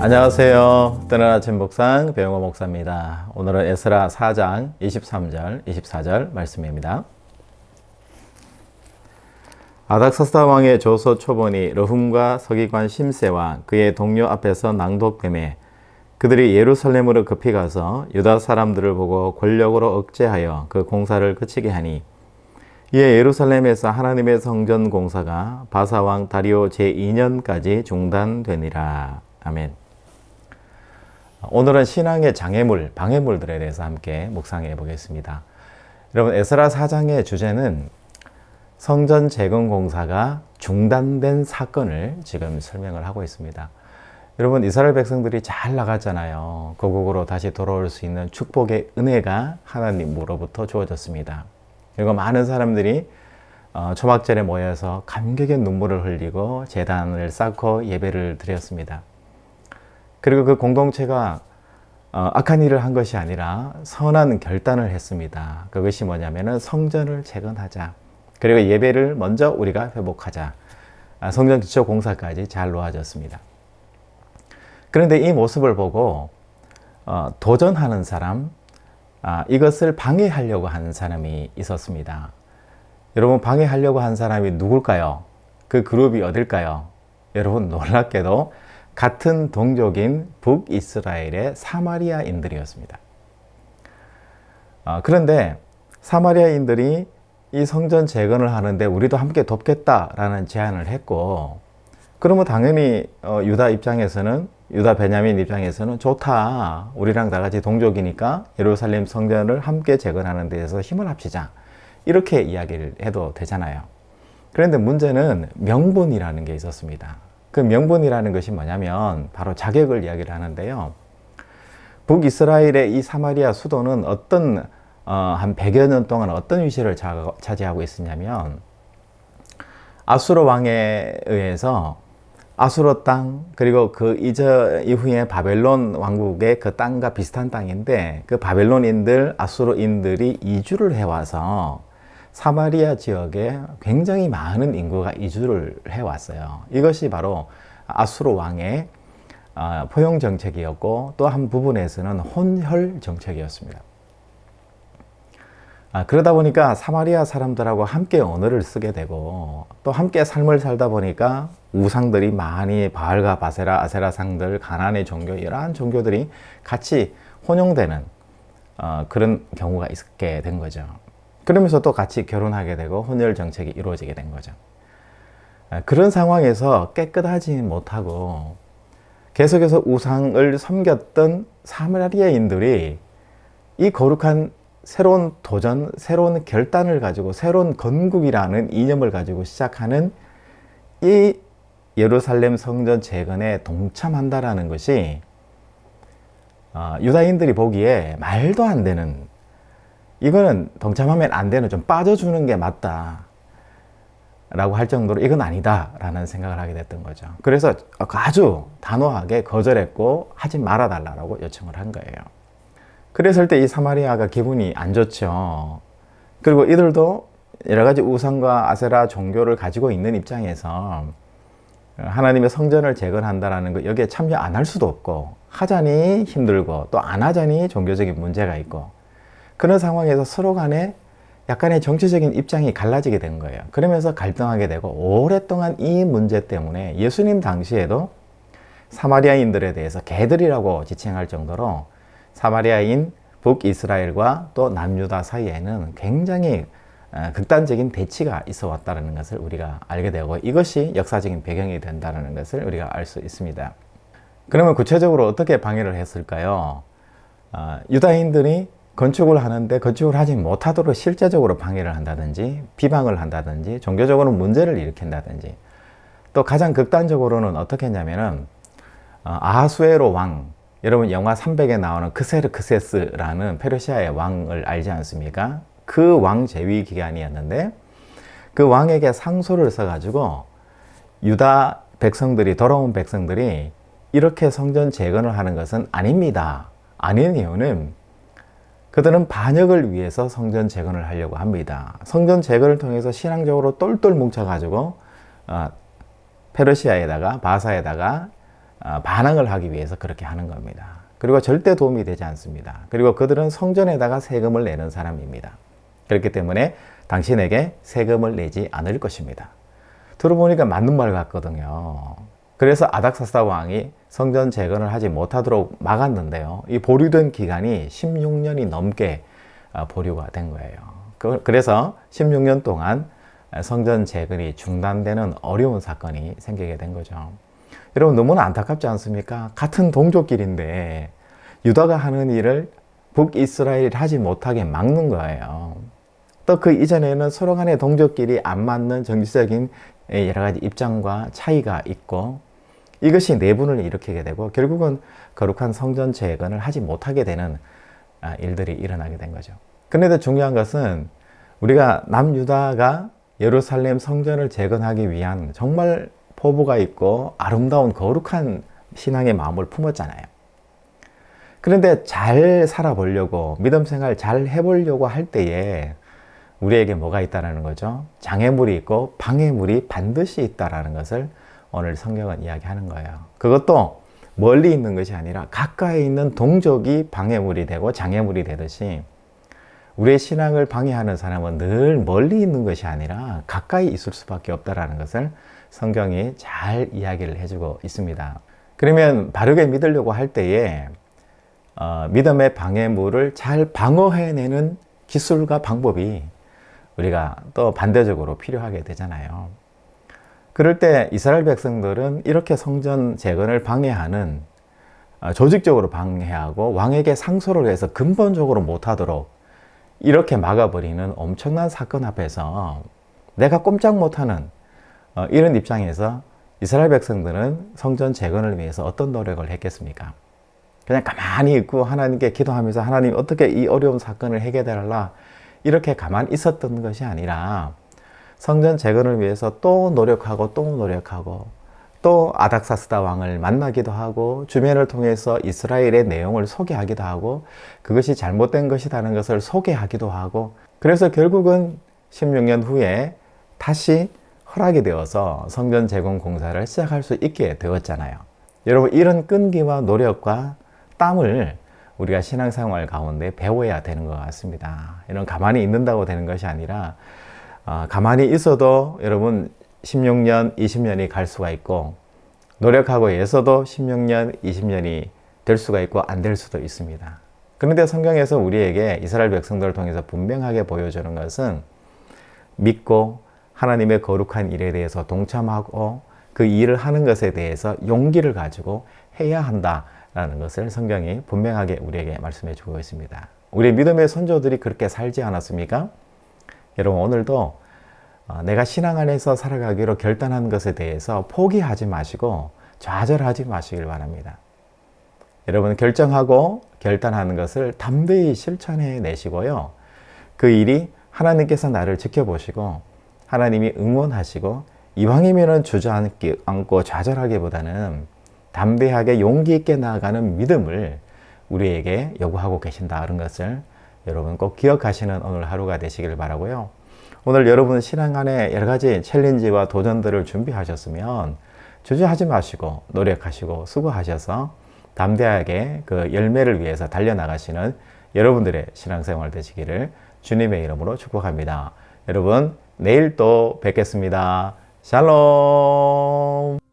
안녕하세요. 뜨는 아침 묵상 배용호 목사입니다. 오늘은 에스라 4장 23절, 24절 말씀입니다. 아닥사스다 왕의 조서 초본이 르훔과 서기관 심세와 그의 동료 앞에서 낭독되매 그들이 예루살렘으로 급히 가서 유다 사람들을 보고 권력으로 억제하여 그 공사를 그치게 하니 이에 예루살렘에서 하나님의 성전 공사가 바사왕 다리오 제2년까지 중단되니라. 아멘. 오늘은 신앙의 장애물, 방해물들에 대해서 함께 묵상해 보겠습니다. 여러분, 에스라 4장의 주제는 성전 재건 공사가 중단된 사건을 지금 설명을 하고 있습니다. 여러분, 이스라엘 백성들이 잘 나갔잖아요. 고국으로 다시 돌아올 수 있는 축복의 은혜가 하나님으로부터 주어졌습니다. 그리고 많은 사람들이 초막절에 모여서 감격의 눈물을 흘리고 제단을 쌓고 예배를 드렸습니다. 그리고 그 공동체가 악한 일을 한 것이 아니라 선한 결단을 했습니다. 그것이 뭐냐면은 성전을 재건하자. 그리고 예배를 먼저 우리가 회복하자. 성전 기초 공사까지 잘 놓아졌습니다. 그런데 이 모습을 보고 도전하는 사람, 이것을 방해하려고 하는 사람이 있었습니다. 여러분, 방해하려고 한 사람이 누굴까요? 그 그룹이 어딜까요? 여러분, 놀랍게도 같은 동족인 북이스라엘의 사마리아인들이었습니다. 그런데 사마리아인들이 이 성전 재건을 하는데 우리도 함께 돕겠다라는 제안을 했고, 그러면 당연히 유다 입장에서는, 유다 베냐민 입장에서는 좋다, 우리랑 다 같이 동족이니까 예루살렘 성전을 함께 재건하는 데에서 힘을 합치자, 이렇게 이야기를 해도 되잖아요. 그런데 문제는 명분이라는 게 있었습니다. 그 명분이라는 것이 뭐냐면 바로 자격을 이야기를 하는데요. 북이스라엘의 이 사마리아 수도는 어떤 한 100여 년 동안 어떤 위치를 차지하고 있었냐면, 아수르 왕에 의해서 아수르 땅, 그리고 그 이후에 바벨론 왕국의 그 땅과 비슷한 땅인데, 그 바벨론인들, 아수르인들이 이주를 해와서 사마리아 지역에 굉장히 많은 인구가 이주를 해왔어요. 이것이 바로 아수르 왕의 포용 정책이었고, 또 한 부분에서는 혼혈 정책이었습니다. 그러다 보니까 사마리아 사람들하고 함께 언어를 쓰게 되고, 또 함께 삶을 살다 보니까 우상들이 많이, 바알과 바세라, 아세라 상들, 가나안의 종교, 이러한 종교들이 같이 혼용되는 그런 경우가 있게 된 거죠. 그러면서 또 같이 결혼하게 되고 혼혈 정책이 이루어지게 된 거죠. 그런 상황에서 깨끗하지 못하고 계속해서 우상을 섬겼던 사마리아인들이 이 거룩한 새로운 도전, 새로운 결단을 가지고 새로운 건국이라는 이념을 가지고 시작하는 이 예루살렘 성전 재건에 동참한다라는 것이 유다인들이 보기에 말도 안 되는, 이거는 동참하면 안 되는, 좀 빠져주는 게 맞다 라고 할 정도로 이건 아니다 라는 생각을 하게 됐던 거죠. 그래서 아주 단호하게 거절했고 하지 말아달라고 요청을 한 거예요. 그랬을 때 이 사마리아가 기분이 안 좋죠. 그리고 이들도 여러 가지 우상과 아세라 종교를 가지고 있는 입장에서 하나님의 성전을 재건한다라는 거, 여기에 참여 안 할 수도 없고, 하자니 힘들고 또 안 하자니 종교적인 문제가 있고, 그런 상황에서 서로 간에 약간의 정치적인 입장이 갈라지게 된 거예요. 그러면서 갈등하게 되고, 오랫동안 이 문제 때문에 예수님 당시에도 사마리아인들에 대해서 개들이라고 지칭할 정도로 사마리아인 북이스라엘과 또 남유다 사이에는 굉장히 극단적인 대치가 있어 왔다는 것을 우리가 알게 되고, 이것이 역사적인 배경이 된다는 것을 우리가 알 수 있습니다. 그러면 구체적으로 어떻게 방해를 했을까요? 유다인들이 건축을 하는데 건축을 하지 못하도록 실제적으로 방해를 한다든지, 비방을 한다든지, 종교적으로 문제를 일으킨다든지, 또 가장 극단적으로는 어떻게 했냐면은 아하수에로 왕, 여러분 영화 300에 나오는 크세르크세스라는 페르시아의 왕을 알지 않습니까? 그 왕 재위 기간이었는데, 그 왕에게 상소를 써가지고 유다 백성들이, 돌아온 백성들이 이렇게 성전 재건을 하는 것은 아닙니다. 아닌 이유는 그들은 반역을 위해서 성전 재건을 하려고 합니다. 성전 재건을 통해서 신앙적으로 똘똘 뭉쳐가지고 페르시아에다가, 바사에다가 반항을 하기 위해서 그렇게 하는 겁니다. 그리고 절대 도움이 되지 않습니다. 그리고 그들은 성전에다가 세금을 내는 사람입니다. 그렇기 때문에 당신에게 세금을 내지 않을 것입니다. 들어보니까 맞는 말 같거든요. 그래서 아닥사스다 왕이 성전 재건을 하지 못하도록 막았는데요. 이 보류된 기간이 16년이 넘게 보류가 된 거예요. 그래서 16년 동안 성전 재건이 중단되는 어려운 사건이 생기게 된 거죠. 여러분 너무나 안타깝지 않습니까? 같은 동족끼리인데 유다가 하는 일을 북이스라엘이 하지 못하게 막는 거예요. 또 그 이전에는 서로 간의 동족끼리 안 맞는 정치적인 여러 가지 입장과 차이가 있고 이것이 내분을 일으키게 되고 결국은 거룩한 성전 재건을 하지 못하게 되는 일들이 일어나게 된 거죠. 그런데 중요한 것은 우리가 남유다가 예루살렘 성전을 재건하기 위한 정말 포부가 있고 아름다운 거룩한 신앙의 마음을 품었잖아요. 그런데 잘 살아보려고 믿음 생활 잘 해보려고 할 때에 우리에게 뭐가 있다는 거죠? 장애물이 있고 방해물이 반드시 있다는 것을 오늘 성경은 이야기하는 거예요. 그것도 멀리 있는 것이 아니라 가까이 있는 동족이 방해물이 되고 장애물이 되듯이 우리의 신앙을 방해하는 사람은 늘 멀리 있는 것이 아니라 가까이 있을 수밖에 없다는 것을 성경이 잘 이야기를 해주고 있습니다. 그러면 바르게 믿으려고 할 때에 믿음의 방해물을 잘 방어해내는 기술과 방법이 우리가 또 반대적으로 필요하게 되잖아요. 그럴 때 이스라엘 백성들은 이렇게 성전 재건을 방해하는 조직적으로 방해하고 왕에게 상소를 해서 근본적으로 못하도록 이렇게 막아버리는 엄청난 사건 앞에서 내가 꼼짝 못하는 이런 입장에서 이스라엘 백성들은 성전 재건을 위해서 어떤 노력을 했겠습니까? 그냥 가만히 있고 하나님께 기도하면서 하나님 어떻게 이 어려운 사건을 해결해달라 이렇게 가만히 있었던 것이 아니라 성전 재건을 위해서 또 노력하고 또 아닥사스다 왕을 만나기도 하고 주변을 통해서 이스라엘의 내용을 소개하기도 하고 그것이 잘못된 것이라는 것을 소개하기도 하고 그래서 결국은 16년 후에 다시 허락이 되어서 성전 재건 공사를 시작할 수 있게 되었잖아요. 여러분 이런 끈기와 노력과 땀을 우리가 신앙생활 가운데 배워야 되는 것 같습니다. 이런 가만히 있는다고 되는 것이 아니라 가만히 있어도 여러분 16년, 20년이 갈 수가 있고 노력하고 애써도 16년, 20년이 될 수가 있고 안 될 수도 있습니다. 그런데 성경에서 우리에게 이스라엘 백성들을 통해서 분명하게 보여주는 것은 믿고 하나님의 거룩한 일에 대해서 동참하고 그 일을 하는 것에 대해서 용기를 가지고 해야 한다라는 것을 성경이 분명하게 우리에게 말씀해 주고 있습니다. 우리 믿음의 선조들이 그렇게 살지 않았습니까? 여러분 오늘도 내가 신앙 안에서 살아가기로 결단한 것에 대해서 포기하지 마시고 좌절하지 마시길 바랍니다. 여러분 결정하고 결단하는 것을 담대히 실천해 내시고요. 그 일이 하나님께서 나를 지켜보시고 하나님이 응원하시고 이왕이면 주저앉고 좌절하기보다는 담대하게 용기 있게 나아가는 믿음을 우리에게 요구하고 계신다는 것을 여러분 꼭 기억하시는 오늘 하루가 되시길 바라고요. 오늘 여러분 신앙 안에 여러 가지 챌린지와 도전들을 준비하셨으면 주저하지 마시고 노력하시고 수고하셔서 담대하게 그 열매를 위해서 달려나가시는 여러분들의 신앙생활 되시기를 주님의 이름으로 축복합니다. 여러분 내일 또 뵙겠습니다. 샬롬.